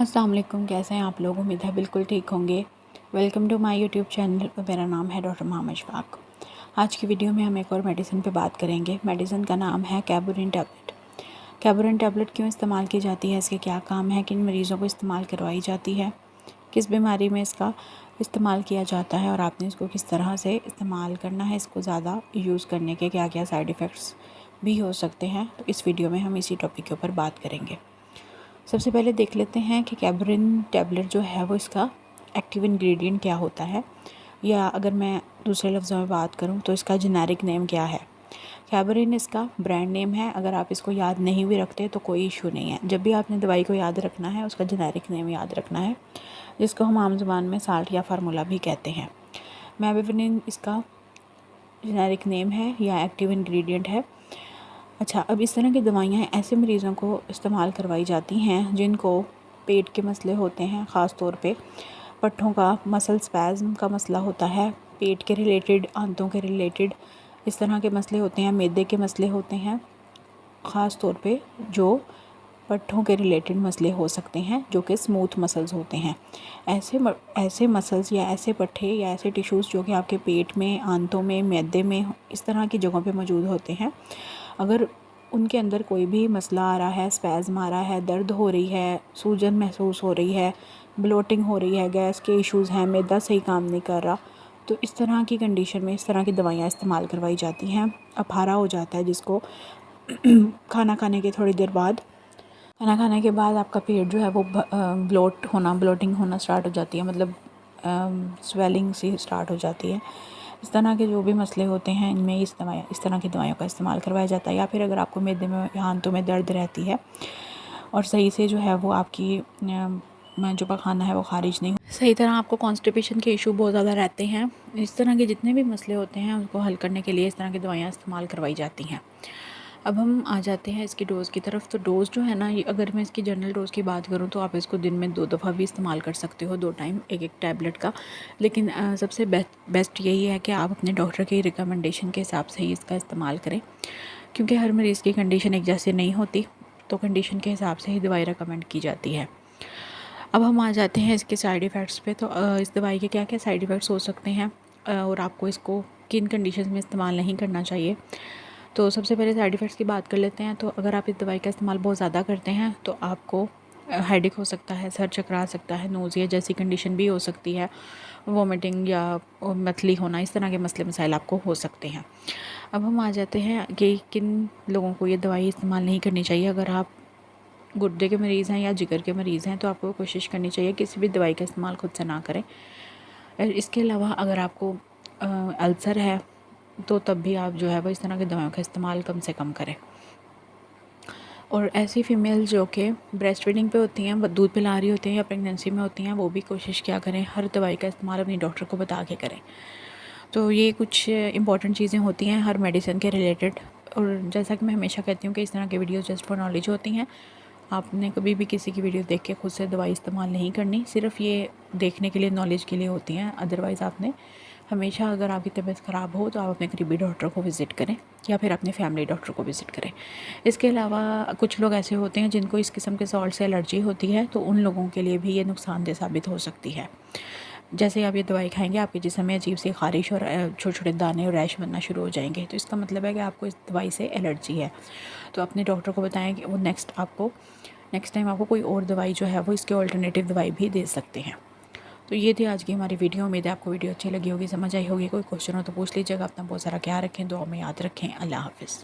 अस्सलाम वालेकुम। कैसे हैं आप लोग? उम्मीद है बिल्कुल ठीक होंगे। Welcome to my YouTube channel. मेरा नाम है डॉक्टर मोहम्मद इशफाक। आज की वीडियो में हम एक और मेडिसिन पे बात करेंगे। मेडिसिन का नाम है कैबुरिन टैबलेट। कैबुरिन टैबलेट क्यों इस्तेमाल की जाती है, इसके क्या काम है, किन मरीज़ों को इस्तेमाल करवाई जाती है, किस बीमारी में इसका इस्तेमाल किया जाता है और आपने इसको किस तरह से इस्तेमाल करना है, इसको ज़्यादा यूज़ करने के क्या क्या साइड इफ़ेक्ट्स भी हो सकते हैं, तो इस वीडियो में हम इसी टॉपिक के ऊपर बात करेंगे। सबसे पहले देख लेते हैं कि कैबुरिन टैबलेट जो है वो इसका एक्टिव इंग्रेडिएंट क्या होता है, या अगर मैं दूसरे लफ्ज़ों में बात करूं तो इसका जेनेरिक नेम क्या है। कैबुरिन इसका ब्रांड नेम है। अगर आप इसको याद नहीं भी रखते तो कोई इशू नहीं है। जब भी आपने दवाई को याद रखना है उसका जेनेरिक नेम याद रखना है, जिसको हम आम ज़ुबान में साल्ट या फार्मूला भी कहते हैं। मेबिविनिन इसका जेनेरिक नेम है या एक्टिव इंग्रेडिएंट है। अच्छा, अब इस तरह की दवाइयाँ ऐसे मरीज़ों को इस्तेमाल करवाई जाती हैं जिनको पेट के मसले होते हैं, ख़ास तौर पे पट्ठों का मसल स्पैज़म का मसला होता है, पेट के रिलेटेड, आंतों के रिलेटेड इस तरह के मसले होते हैं, मैदे के मसले होते हैं, ख़ास तौर पे जो पट्ठों के रिलेटेड मसले हो सकते हैं जो कि स्मूथ मसल्स होते हैं। ऐसे मसल्स या ऐसे पट्ठे या ऐसे टिश्यूज़ जो कि आपके पेट में, आंतों में, मैदे में, इस तरह की जगहों पे मौजूद होते हैं, अगर उनके अंदर कोई भी मसला आ रहा है, स्पैज़म आ रहा है, दर्द हो रही है, सूजन महसूस हो रही है, ब्लोटिंग हो रही है, गैस के इश्यूज़ हैं, मैदा सही काम नहीं कर रहा, तो इस तरह की कंडीशन में इस तरह की दवाइयाँ इस्तेमाल करवाई जाती हैं। अफारा हो जाता है जिसको खाना खाने के थोड़ी देर बाद, खाना खाने के बाद आपका पेट जो है वो ब्लोटिंग होना स्टार्ट हो जाती है, मतलब स्वेलिंग सी स्टार्ट हो जाती है। इस तरह के जो भी मसले होते हैं इनमें इस तरह की दवाइयों का इस्तेमाल करवाया जाता है। या फिर अगर आपको मैदे में या आंतों में दर्द रहती है और सही से जो है वो आपकी जो पखाना है वो खारिज नहीं, सही तरह आपको कॉन्स्टिपेशन के इशू बहुत ज़्यादा रहते हैं, इस तरह के जितने भी मसले होते हैं उनको हल करने के लिए इस तरह की दवाइयाँ इस्तेमाल करवाई जाती हैं। अब हम आ जाते हैं इसकी डोज़ की तरफ। तो डोज़ जो है ना, ये अगर मैं इसकी जनरल डोज़ की बात करूँ तो आप इसको दिन में 2 दफ़ा भी इस्तेमाल कर सकते हो, 2 टाइम एक टैबलेट का। लेकिन सबसे बेस्ट यही है कि आप अपने डॉक्टर की रिकमेंडेशन के हिसाब से ही इसका इस्तेमाल करें, क्योंकि हर मरीज़ की कंडीशन एक जैसी नहीं होती, तो कंडीशन के हिसाब से ही दवाई रिकमेंड की जाती है। अब हम आ जाते हैं इसके साइड इफ़ेक्ट्स पे। तो इस दवाई के क्या क्या साइड इफ़ेक्ट्स हो सकते हैं और आपको इसको किन कंडीशंस में इस्तेमाल नहीं करना चाहिए। तो सबसे पहले साइड इफ़ेक्ट्स की बात कर लेते हैं। तो अगर आप इस दवाई का इस्तेमाल बहुत ज़्यादा करते हैं तो आपको हेडेक हो सकता है, सर चकरा सकता है, नोज़िया जैसी कंडीशन भी हो सकती है, वॉमिटिंग या मतली होना, इस तरह के मसले मसाइल आपको हो सकते हैं। अब हम आ जाते हैं कि किन लोगों को ये दवाई इस्तेमाल नहीं करनी चाहिए। अगर आप गुर्दे के मरीज़ हैं या जिगर के मरीज़ हैं तो आपको कोशिश करनी चाहिए किसी भी दवाई का इस्तेमाल खुद से ना करें। इसके अलावा अगर आपको अल्सर है तो तब भी आप जो है वो इस तरह की दवाइयों का इस्तेमाल कम से कम करें। और ऐसी फ़ीमेल जो कि ब्रेस्ट फीडिंग पे होती हैं, दूध पिला रही होती हैं या प्रेगनेंसी में होती हैं, वो भी कोशिश क्या करें, हर दवाई का इस्तेमाल अपनी डॉक्टर को बता के करें। तो ये कुछ इंपॉर्टेंट चीज़ें होती हैं हर मेडिसिन के रिलेटेड। और जैसा कि मैं हमेशा कहती हूँ कि इस तरह की वीडियोस जस्ट फॉर नॉलेज होती हैं। आपने कभी भी किसी की वीडियो देख के खुद से दवाई इस्तेमाल नहीं करनी, सिर्फ ये देखने के लिए, नॉलेज के लिए होती हैं। अदरवाइज़ आपने हमेशा, अगर आपकी तबीयत ख़राब हो तो आप अपने करीबी डॉक्टर को विज़िट करें या फिर अपने फैमिली डॉक्टर को विज़िट करें। इसके अलावा कुछ लोग ऐसे होते हैं जिनको इस किस्म के सॉल्ट से एलर्जी होती है, तो उन लोगों के लिए भी ये नुकसानदेह साबित हो सकती है। जैसे ही आप ये दवाई खाएंगे आपके जिस्म में अजीब सी ख़ारिश और छोटे छोटे दाने और रैश बनना शुरू हो जाएंगे, तो इसका मतलब है कि आपको इस दवाई से एलर्जी है। तो अपने डॉक्टर को बताएं कि वो नेक्स्ट टाइम आपको कोई और दवाई जो है वो इसके ऑल्टरनेटिव दवाई भी दे सकते हैं। तो ये थी आज की हमारी वीडियो। उम्मीद है आपको वीडियो अच्छी लगी होगी, समझ आई होगी। कोई क्वेश्चन हो तो पूछ लीजिएगा। अपना बहुत सारा ख्याल रखें, दुआ में याद रखें। अल्लाह हाफ़िज़।